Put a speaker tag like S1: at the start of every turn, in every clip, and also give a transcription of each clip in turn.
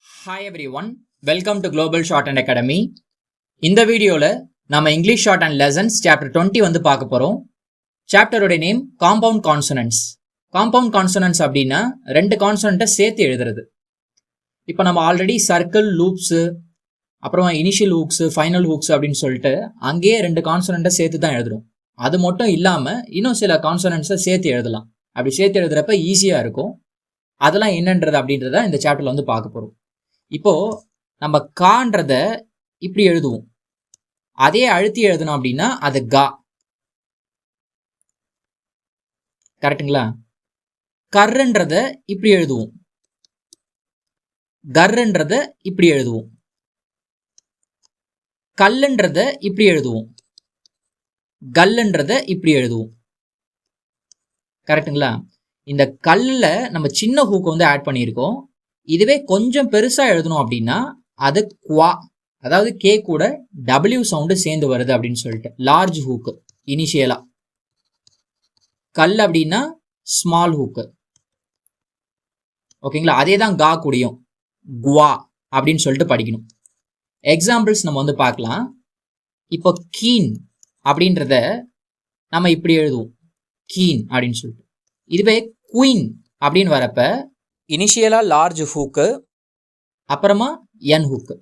S1: Hi everyone, welcome to Global Shorthand Academy. இந்த வீடியோல நாம English shorthand lessons chapter 20 வந்து பார்க்க போறோம். சாப்டரோட name compound consonants. Compound consonants அப்படின்னா ரெண்டு கான்சனன்ட்டை சேர்த்து எழுதுறது. இப்போ நம்ம ஆல்ரெடி சர்க்கிள், லூப்ஸ், அப்புறம் இனிஷியல் ஹூக்ஸ், ஃபைனல் ஹூக்ஸ் அப்படின்னு சொல்லிட்டு அங்கேயே ரெண்டு கான்சனன்ட்டை சேர்த்து தான் எழுதுறோம். அது மட்டும் இல்லாம இன்னும் சில கான்சனன்ட்ஸை சேர்த்து எழுதலாம். அப்படி சேர்த்து எழுதுறப்ப ஈஸியா இருக்கும். அதெல்லாம் என்னன்றது அப்படின்றத இந்த சாப்டர்ல வந்து பார்க்க போறோம். இப்போ நம்ம கான்றத இப்படி எழுதுவோம். அதே அழுத்தி எழுதணும் அப்படின்னா அது கா. கரெக்டுங்களா? கர்ன்றத இப்படி எழுதுவோம். கர்ன்றத இப்படி எழுதுவோம். கல்லுன்றத இப்படி எழுதுவோம். கல்லுன்றத இப்படி எழுதுவோம். கரெக்டுங்களா? இந்த கல்ல நம்ம சின்ன ஹூக் வந்து ஆட் பண்ணியிருக்கோம். இதுவே கொஞ்சம் பெருசா எழுதணும் அப்படின்னா அது குவா, அதாவது கே கூட டபிள்யூ சவுண்டு சேர்ந்து வருது அப்படின்னு சொல்லிட்டு லார்ஜ் ஹூக்கு. இனிஷியலா கல் அப்படின்னா ஸ்மால் ஹூக்கு. ஓகேங்களா? அதே தான் கா கூடியும் குவா அப்படின்னு சொல்லிட்டு படிக்கணும். எக்ஸாம்பிள்ஸ் நம்ம வந்து பார்க்கலாம். இப்போ கீன் அப்படின்றத நம்ம இப்படி எழுதுவோம், கீன் அப்படின்னு சொல்லிட்டு. இதுவே குயின் அப்படின்னு வரப்ப இனிஷியலாக லார்ஜ் ஹூக்கு, அப்புறமா என் ஹூக்கு,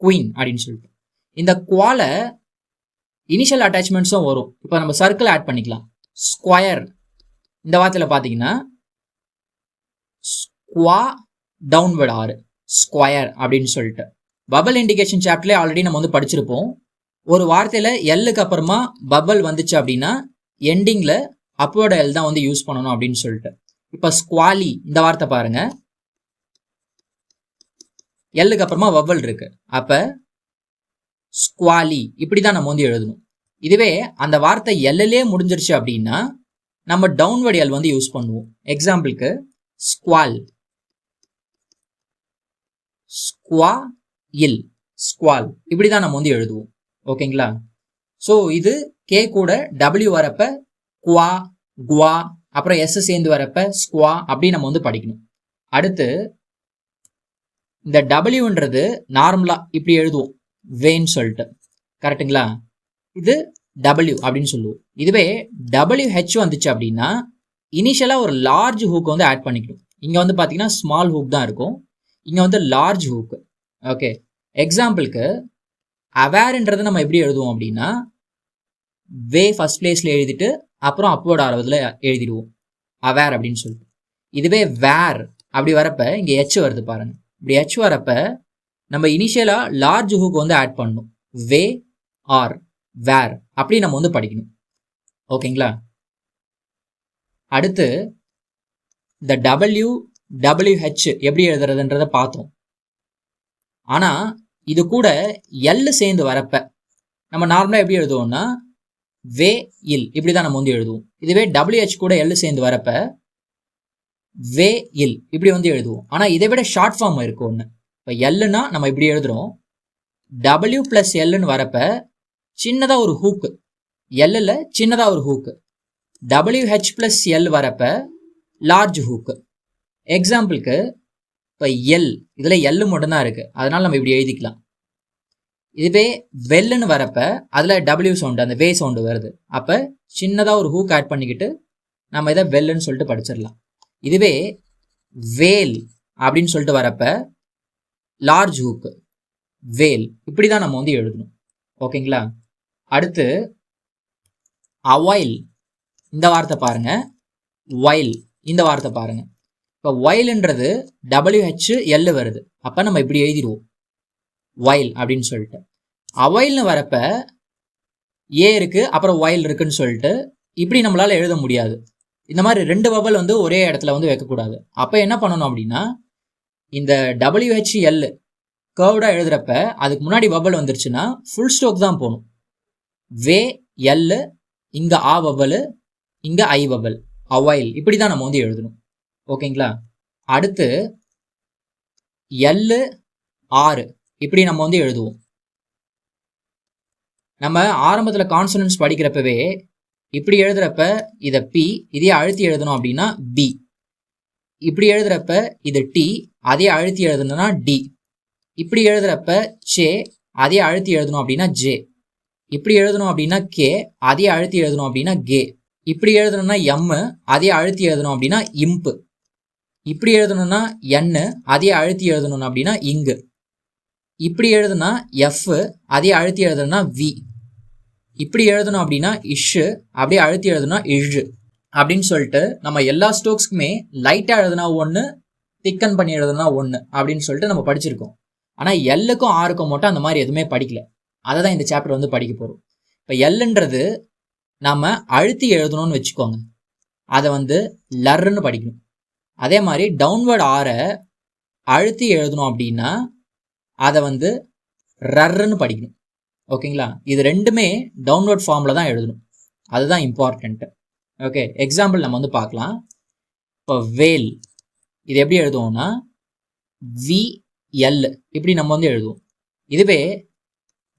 S1: குயின் அப்படின்னு சொல்லிட்டு. இந்த குவால இனிஷியல் அட்டாச்மெண்ட்ஸும் வரும். இப்போ நம்ம சர்க்கிள் ஆட் பண்ணிக்கலாம். ஸ்கொயர் இந்த வார்த்தையில் பார்த்தீங்கன்னா ஸ்குவா டவுன்வர்ட் ஆறு ஸ்கொயர் அப்படின்னு சொல்லிட்டு. பபல் இண்டிகேஷன் சாப்டர்லேயே ஆல்ரெடி நம்ம வந்து படிச்சிருப்போம். ஒரு வார்த்தையில் எல்லுக்கு அப்புறமா பபல் வந்துச்சு அப்படின்னா எண்டிங்கில் அப்வர்ட் எல் தான் வந்து யூஸ் பண்ணணும் அப்படின்னு சொல்லிட்டு. இப்போ ஸ்குவாலி இந்த வார்த்தை பாருங்க, எல்லுக்கு அப்புறமா வவல் இருக்கு. அப்ப ஸ்குவாலி இப்படிதான் நம்ம வந்து எழுதணும். இதுவே அந்த வார்த்தை எல்லே முடிஞ்சிருச்சு அப்படின்னா நம்ம டவுன்வர்ட் எல் வந்து யூஸ் பண்ணுவோம். எக்ஸாம்பிளுக்கு ஸ்குவால், ஸ்குவா இல், ஸ்குவால் இப்படிதான் நம்ம வந்து எழுதுவோம். ஓகேங்களா? ஸோ இது கே கூட டபிள்யூ வரப்ப குவா, குவா, அப்புறம் எஸ் சேர்ந்து வரப்ப ஸ்குவா அப்படி நம்ம வந்து படிக்கணும். அடுத்து இந்த டபிள்யூன்றது நார்மலா இப்படி எழுதுவோம், வேன்னு சொல்லிட்டு. கரெக்டுங்களா? இது டபிள்யூ அப்படின்னு சொல்லுவோம். இதுவே டபிள்யூ ஹெச் வந்துச்சு அப்படின்னா இனிஷியலா ஒரு லார்ஜ் ஹூக் வந்து ஆட் பண்ணிக்கணும். இங்க வந்து பாத்தீங்கன்னா ஸ்மால் ஹூக் தான் இருக்கும், இங்க வந்து லார்ஜ் ஹூக். ஓகே, எக்ஸாம்பிளுக்கு அவேர்ன்றது நம்ம எப்படி எழுதுவோம் அப்படின்னா வே ஃபர்ஸ்ட் பிளேஸ்ல எழுதிட்டு அப்புறம் அப்வர்ட் ஆறதுல எழுதிடுவோம், அவேர் அப்படின்னு சொல்லிட்டு. இதுவே வேர் அப்படி வரப்ப இங்க எச் வருது பாருங்க. இப்படி எச் வரப்ப நம்ம இனிஷியலா லார்ஜ் ஹூக் வந்து ஆட் பண்ணணும், வே ஆர் வேர் அப்படி நம்ம வந்து படிக்கணும். ஓகேங்களா? அடுத்து இந்த டபிள்யூ டபிள்யூஹெச் எப்படி எழுதுறதுன்றத பார்த்தோம். ஆனா இது கூட எல் சேர்ந்து வரப்ப நம்ம நார்மலா எப்படி எழுதுவோம்னா வே இல் இப்படிதான் நம்ம வந்து எழுதுவோம். இதுவே டபிள்யூஹெச் கூட எல் சேர்ந்து வரப்ப வே இல் இப்படி வந்து எழுதுவோம். ஆனா இதை விட ஷார்ட் ஃபார்ம் இருக்கு ஒன்று. இப்போ எல்லுன்னா நம்ம இப்படி எழுதுறோம், டபிள்யூ பிளஸ் எல்லுன்னு வரப்ப சின்னதா ஒரு ஹூக்கு, எல்லுல சின்னதா ஒரு ஹூக்கு. டபிள்யூஹெச் பிளஸ் எல் வரப்ப லார்ஜ் ஹூக்கு. எக்ஸாம்பிளுக்கு இப்போ எல், இதுல எல்லு மட்டும்தான் இருக்கு, அதனால நம்ம இப்படி எழுதிக்கலாம். இதுவே வெல்லுன்னு வரப்ப அதுல டபிள்யூ சவுண்டு, அந்த வே சவுண்டு வருது. அப்ப சின்னதா ஒரு ஹூக் ஆட் பண்ணிக்கிட்டு நம்ம இதை வெல்லுன்னு சொல்லிட்டு படிச்சிடலாம். இதுவே வேல் அப்படின்னு சொல்லிட்டு வரப்ப லார்ஜ் ஹூக், வேல் இப்படிதான் நம்ம வந்து எழுதணும். ஓகேங்களா? அடுத்து அவைல் இந்த வார்த்தை பாருங்க, வைல் இந்த வார்த்தை பாருங்க. இப்போ வைல்ன்றது டபிள்யூஹெச் எல் வருது, அப்ப நம்ம இப்படி எழுதிடுவோம் வைல் அப்படின்னு சொல்லிட்டு. அவைல்னு வரப்ப ஏ இருக்கு அப்புறம் வைல் இருக்குன்னு சொல்லிட்டு இப்படி நம்மளால எழுத முடியாது. இந்த மாதிரி ரெண்டு வவல் வந்து ஒரே இடத்துல வந்து வைக்கக்கூடாது. அப்ப என்ன பண்ணணும் அப்படின்னா இந்த டபிள்யூஹெச் எல் கர்வ்டா எழுதுறப்ப அதுக்கு முன்னாடி வவல் வந்துருச்சுன்னா ஃபுல் ஸ்டாப் தான் போகணும். வே எல், இங்க ஆ வவல், இங்க ஐ வவல், அவைல் இப்படிதான் நம்ம வந்து எழுதணும். ஓகேங்களா? அடுத்து எல் ஆறு இப்படி நம்ம வந்து எழுதுவோம். நம்ம ஆரம்பத்துல கான்சனன்ட்ஸ் படிக்கிறப்பவே இப்படி எழுதுறப்ப இதை பி, இதையே அழுத்தி எழுதணும் அப்படின்னா பி. இப்படி எழுதுறப்ப இது டி, அதே அழுத்தி எழுதணும்னா டி. இப்படி எழுதுறப்ப சே அதே அழுத்தி எழுதணும் அப்படின்னா ஜே. இப்படி எழுதணும் அப்படின்னா கே அதே அழுத்தி எழுதணும் அப்படின்னா கே. இப்படி எழுதணும்னா எம் அதே அழுத்தி எழுதணும் அப்படின்னா இம்பு. இப்படி எழுதணும்னா என் அதே அழுத்தி எழுதணும் அப்படின்னா இங்கு. இப்படி எழுதுனா எஃப் அதே அழுத்தி எழுதணும்னா வி. இப்படி எழுதணும் அப்படின்னா இஷு அப்படியே அழுத்தி எழுதணும்னா இழு அப்படின்னு சொல்லிட்டு நம்ம எல்லா ஸ்ட்ரோக்ஸ்க்குமே லைட்டா எழுதுனா ஒன்று, திக்கன் பண்ணி எழுதுனா ஒன்று அப்படின்னு சொல்லிட்டு நம்ம படிச்சிருக்கோம். ஆனால் எல்லுக்கும் ஆருக்கும் மட்டும் அந்த மாதிரி எதுவுமே படிக்கல. அதை தான் இந்த சாப்டர் வந்து படிக்க போகிறோம். இப்போ எல்லுன்றது நம்ம அழுத்தி எழுதணும்னு வச்சுக்கோங்க, அதை வந்து லர்ன்னு படிக்கணும். அதே மாதிரி டவுன்வர்ட் ஆரை அழுத்தி எழுதணும் அப்படின்னா அதை வந்து ரர்ன்னு படிக்கணும். ஓகேங்களா? இது ரெண்டுமே டவுன்வர்ட் ஃபார்மில் தான் எழுதணும். அதுதான் இம்பார்ட்டண்ட்டு. ஓகே, எக்ஸாம்பிள் நம்ம வந்து பார்க்கலாம். இப்போ வேல் இது எப்படி எழுதுவோம்னா VL இப்படி நம்ம வந்து எழுதுவோம். இதுவே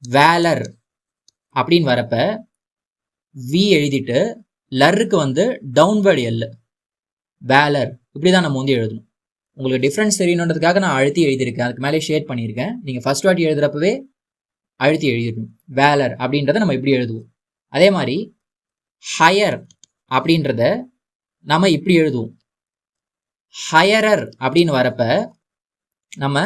S1: வேலர் அப்படின்னு வரப்ப வி எழுதிட்டு லர்ருக்கு வந்து டவுன்வர்டு எல், வேலர் இப்படி தான் நம்ம வந்து எழுதணும். உங்களுக்கு டிஃப்ரென்ஸ் தெரியணுன்றதுக்காக நான் அழுத்தி எழுதியிருக்கேன், அதுக்கு மேலே ஷேட் பண்ணியிருக்கேன். நீங்கள் ஃபர்ஸ்ட் வாட்டி எழுதுறப்பவே அழுத்தி எழுதிடணும். வேலர் அப்படின்றத நம்ம இப்படி எழுதுவோம். அதே மாதிரி ஹையர் அப்படின்றத நம்ம இப்படி எழுதுவோம். ஹையரர் அப்படின்னு வரப்ப நம்ம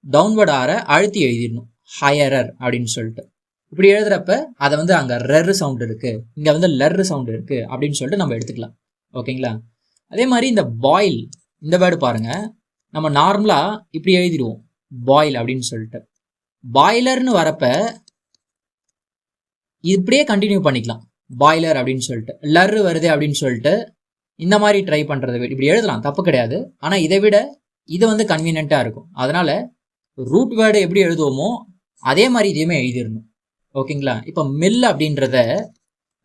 S1: டவுன்வர்ட் ஆரை அழுத்தி எழுதிடணும், ஹையரர் அப்படின்னு சொல்லிட்டு. இப்படி எழுதுறப்ப அதை வந்து அங்கே ரெர் சவுண்ட் இருக்கு, இங்கே வந்து லர் சவுண்ட் இருக்கு அப்படின்னு சொல்லிட்டு நம்ம எடுத்துக்கலாம். ஓகேங்களா? அதே மாதிரி இந்த பாயில் இந்த வேர்டு பாருங்க, நம்ம நார்மலாக இப்படி எழுதிடுவோம் பாயில் அப்படின்னு சொல்லிட்டு. பாய்லர்னு வரப்ப இப்படியே கண்டினியூ பண்ணிக்கலாம், பாய்லர் அப்படின்னு சொல்லிட்டு. லர் வருது அப்படின்னு சொல்லிட்டு இந்த மாதிரி ட்ரை பண்ணுறது இப்படி எழுதலாம், தப்பு கிடையாது. ஆனால் இதை விட இது வந்து கன்வீனியண்ட்டாக இருக்கும். அதனால ரூட் வேர்டு எப்படி எழுதுவோமோ அதே மாதிரி இதையுமே எழுதிடணும். ஓகேங்களா? இப்போ மில் அப்படின்றத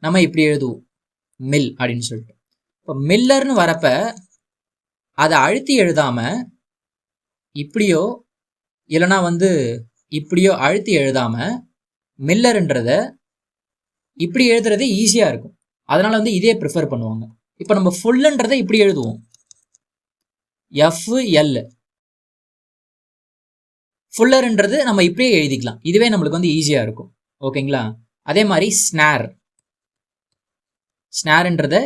S1: நம்ம இப்படி எழுதுவோம், மில் அப்படின்னு சொல்லிட்டு. இப்போ மில்லர்னு வரப்ப அதை அழுத்தி எழுதாம இப்படியோ இல்லைனா வந்து இப்படியோ அழுத்தி எழுதாம மில்லர்ன்றத இப்படி எழுதுறது ஈஸியாக இருக்கும். அதனால வந்து இதே ப்ரிஃபர் பண்ணுவாங்க. இப்போ நம்ம ஃபுல்லுன்றதை இப்படி எழுதுவோம், FL. ஃபுல்லர்ன்றது நம்ம இப்படியே எழுதிக்கலாம், இதுவே நம்மளுக்கு வந்து ஈஸியாக இருக்கும். ஓகேங்களா? அதே மாதிரி ஸ்னார், ஸ்னார்ன்றத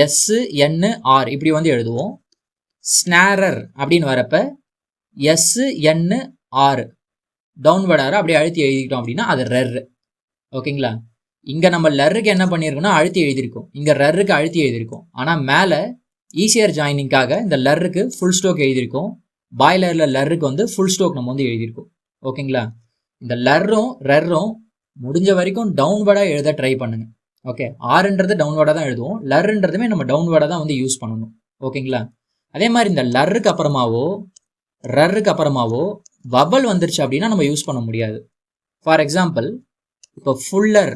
S1: SNR இப்படி வந்து எழுதுவோம். ஸ்னாரர் அப்படின்னு வரப்ப SNR டவுன்வர்ட் ஆர் அப்படியே அழுத்தி எழுதிக்கிட்டோம் அப்படின்னா அது ரெர். ஓகேங்களா? இங்கே நம்ம லர்ருக்கு என்ன பண்ணியிருக்கோம்னா அழுத்தி எழுதியிருக்கோம், இங்கே ரர்ருக்கு அழுத்தி எழுதியிருக்கோம். ஆனால் மேலே ஈஸியர் ஜாயினிங்காக இந்த லர்ருக்கு ஃபுல் ஸ்டோக் எழுதியிருக்கோம், பாய்லரில் லர்ருக்கு வந்து ஃபுல் ஸ்டோக் நம்ம வந்து எழுதியிருக்கோம். ஓகேங்களா? இந்த லர்ரும் ரெர்ரும் முடிஞ்ச வரைக்கும் டவுன்வர்டாக எழுத ட்ரை பண்ணுங்க. ஓகே, ஆறுன்றது டவுன்வர்டாக தான் எழுதுவோம், லர்ன்றதுமே நம்ம டவுன்வர்டாக தான் வந்து யூஸ் பண்ணணும். ஓகேங்களா? அதே மாதிரி இந்த லர்ருக்கு அப்புறமாவோ ரர்ருக்கு அப்புறமாவோ வபல் வந்துருச்சு அப்படின்னா நம்ம யூஸ் பண்ண முடியாது. ஃபார் எக்ஸாம்பிள், இப்போ ஃபுல்லர்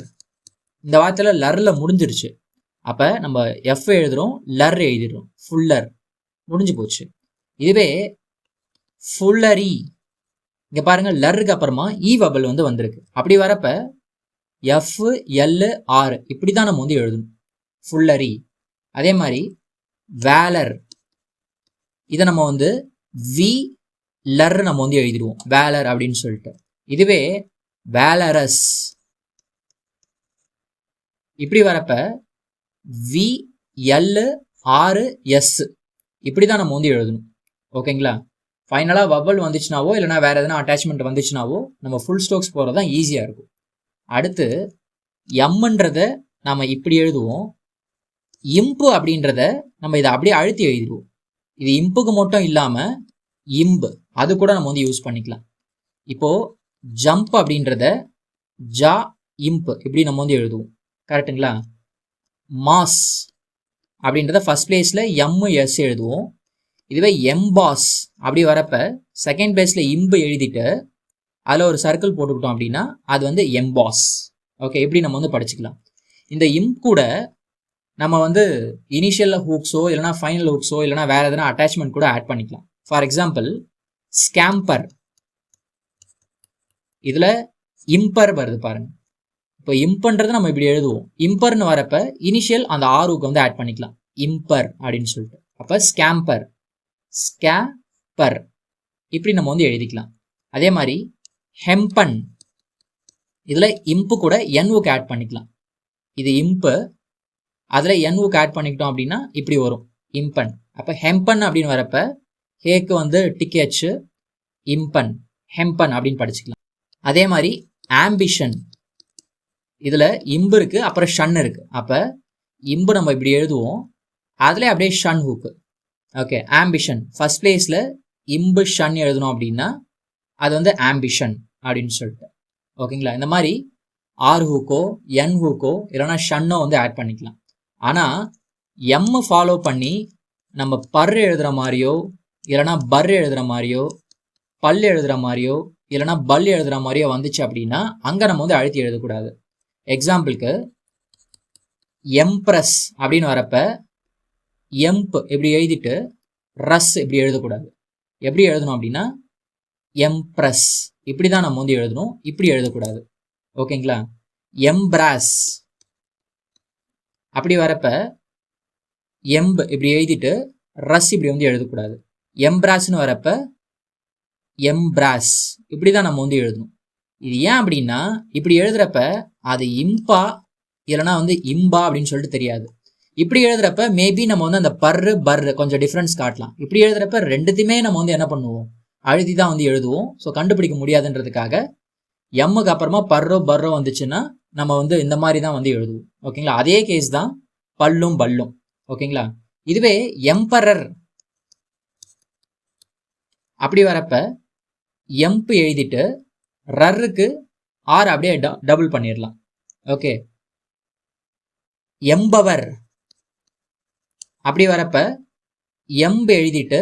S1: இந்த வார்த்தையில் லர்ரில் முடிஞ்சிருச்சு, அப்போ நம்ம எஃப் எழுதுகிறோம், லர் எழுதிடுறோம், ஃபுல்லர் முடிஞ்சு போச்சு. இதுவே ஃபுல்லரி இங்கே பாருங்கள், லர்ருக்கு அப்புறமா வபல் வந்து வந்திருக்கு. அப்படி வரப்ப FLR இப்படி தான் நம்ம வந்து எழுதணும், ஃபுல்லரி. அதே மாதிரி வேலர் இதை நம்ம வந்து லர் நம்ம வந்து எழுதிடுவோம், வேலர் அப்படின்னு சொல்லிட்டு. இதுவே வேலரஸ் இப்படி வரப்ப VLRS இப்படி தான் நம்ம வந்து எழுதணும். ஓகேங்களா? ஃபைனலாக வபல் வந்துச்சுனாவோ இல்லைனா வேறு எதனா அட்டாச்மெண்ட் வந்துச்சுனாவோ நம்ம ஃபுல் ஸ்டோக்ஸ் போகிறது தான் ஈஸியாக இருக்கும். அடுத்து எம்ன்றத நம்ம இப்படி எழுதுவோம், இம்பு அப்படின்றத நம்ம இதை அப்படியே அழுத்தி எழுதிடுவோம். இது இம்புக்கு மட்டும் இல்லாமல் இம்பு அது கூட நம்ம வந்து யூஸ் பண்ணிக்கலாம். இப்போது ஜம்ப் அப்படின்றத ஜா இம்பு இப்படி நம்ம வந்து எழுதுவோம், கரெக்டுங்களா? மாஸ் அப்படின்றத ஃபர்ஸ்ட் பிளேஸில் MS எழுதுவோம். இதுவே எம்பாஸ் அப்படி வரப்ப செகண்ட் பிளேஸில் இம்பு எழுதிட்டு அதில் ஒரு சர்க்கிள் போட்டுக்கிட்டோம் அப்படின்னா அது வந்து எம்பாஸ். ஓகே, இப்படி நம்ம வந்து படிச்சுக்கலாம். இந்த இம்ப் கூட நம்ம வந்து இனிஷியல் ஹூக்ஸோ இல்லைனா ஃபைனல் ஹூக்ஸோ இல்லைனா வேறு எதனா அட்டாச்மெண்ட் கூட ஆட் பண்ணிக்கலாம். ஃபார் எக்ஸாம்பிள், ஸ்கேம்பர் இதில் இம்பர் வருது பாருங்க. இப்போ இம்பர்ன்றது நம்ம இப்படி எழுதுவோம், இம்பர்னு வரப்ப இனிஷியல் அந்த ஆர்வுக்கு வந்து ஆட் பண்ணிக்கலாம், இம்பர் அப்படின்னு சொல்லிட்டு. அப்போ ஸ்கேம்பர், ஸ்கேப்பர் இப்படி நம்ம வந்து எழுதிக்கலாம். அதே மாதிரி ஹெம்பன், இதில் இம்பு கூட என்வுக்கு ஆட் பண்ணிக்கலாம். இது இம்பு, அதில் என்வுக்கு ஆட் பண்ணிக்கிட்டோம் அப்படின்னா இப்படி வரும் இம்பன். அப்போ ஹெம்பன் அப்படின்னு வரப்ப ஹேக்கு வந்து டிக்கெச்சு, இம்பன், ஹெம்பன் அப்படின்னு படிச்சுக்கலாம். அதே மாதிரி ஆம்பிஷன், இதில் இம்பு இருக்கு, அப்புறம் ஷன் இருக்கு. அப்போ இம்பு நம்ம இப்படி எழுதுவோம், அதில் அப்படியே ஷன் ஹூக்கு. ஓகே, ஆம்பிஷன் ஃபர்ஸ்ட் பிளேஸில் இம்பு ஷன் எழுதணும் அப்படின்னா அது வந்து ஆம்பிஷன் அப்படின்னு சொல்லிட்டு. ஓகேங்களா, இந்த மாதிரி ஆர் ஹூக்கோ என் ஹூக்கோ இல்லைனா ஷன்னோ வந்து ஆட் பண்ணிக்கலாம். ஆனால் எம் ஃபாலோ பண்ணி நம்ம பர் எழுதுகிற மாதிரியோ இல்லைனா பர் எழுதுகிற மாதிரியோ பல் எழுதுகிற மாதிரியோ இல்லைனா பல் எழுதுகிற மாதிரியோ வந்துச்சு அப்படின்னா அங்கே நம்ம வந்து அழுத்தி எழுதக்கூடாது. எக்ஸாம்பிளுக்கு எம்ப்ரஸ் அப்படின்னு வரப்ப எம்ப் இப்படி எழுதிட்டு ரஸ் இப்படி எழுதக்கூடாது. எப்படி எழுதணும் அப்படின்னா எம்ப்ரஸ் இப்படி தான் நம்ம வந்து எழுதணும், இப்படி எழுதக்கூடாது. ஓகேங்களா, எம்ப்ராஸ் அப்படி வரப்ப எம்ப் இப்படி எழுதிட்டு ரஸ் இப்படி வந்து எழுதக்கூடாது. எம்ப்ராஸ்ன்னு வரப்ப எம்ப்ராஸ் இப்படி தான் நம்ம வந்து எழுதணும். இது ஏன் அப்படின்னா இப்படி எழுதுறப்ப அது இம்பா இல்லைனா வந்து இம்பா அப்படின்னு சொல்லிட்டு தெரியாது. இப்படி எழுதுறப்ப மேபி நம்ம வந்து அந்த பர்ரு பர்ரு கொஞ்சம் டிஃப்ரென்ஸ் காட்டலாம். இப்படி எழுதுறப்ப ரெண்டுத்தையுமே நம்ம வந்து என்ன பண்ணுவோம், அழுத்தி தான் வந்து எழுதுவோம். ஸோ கண்டுபிடிக்க முடியாதுன்றதுக்காக எம்முக்கு அப்புறமா பர்ரோ பர்ரோ வந்துச்சுன்னா நம்ம வந்து இந்த மாதிரி தான் வந்து எழுதுவோம். ஓகேங்களா, அதே கேஸ் தான் பல்லும் பல்லும். ஓகேங்களா, இதுவே எம்பரர் அப்படி வரப்ப எம்ப் எழுதிட்டு ரர்ருக்கு ஆர் அப்படியே டபுள் பண்ணிடலாம். ஓகே, எம்பவர் அப்படி வரப்ப எம்ப எழுதிட்டு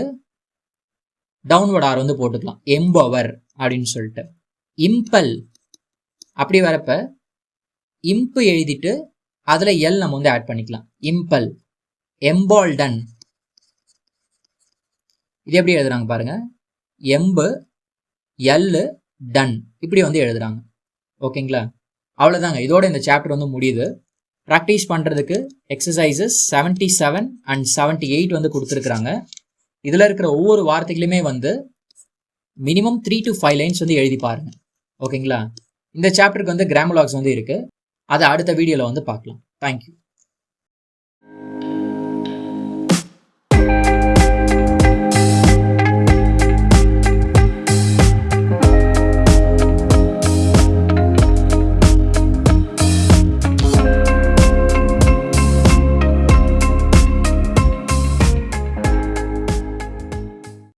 S1: டவுன்வர்ட் ஆர் வந்து போட்டுக்கலாம், எம்பவர் அப்படின்னு சொல்லிட்டு. இம்பல் அப்படி வரப்ப இம்பு எழுதிட்டு அதுல எல் நம்ம வந்து ஆட் பண்ணிக்கலாம், இம்பல். எம்பால்டன் இது எப்படி எழுதுறாங்க பாருங்க, எம்பு எல்லு டன் இப்படி வந்து எழுதுறாங்க. ஓகேங்களா, அவ்வளோதாங்க, இதோட இந்த சாப்டர் வந்து முடியுது. ப்ராக்டிஸ் பண்ணுறதுக்கு எக்ஸசைசஸ் 77 அண்ட் 78 வந்து கொடுத்துருக்குறாங்க. இதில் இருக்கிற ஒவ்வொரு வார்த்தைகளுமே வந்து மினிமம் 3 to 5 லைன்ஸ் வந்து எழுதி பாருங்கள். ஓகேங்களா, இந்த சாப்டருக்கு வந்து கிராமலாக்ஸ் வந்து இருக்குது, அதை அடுத்த வீடியோவில் வந்து பார்க்கலாம். தேங்க்யூ.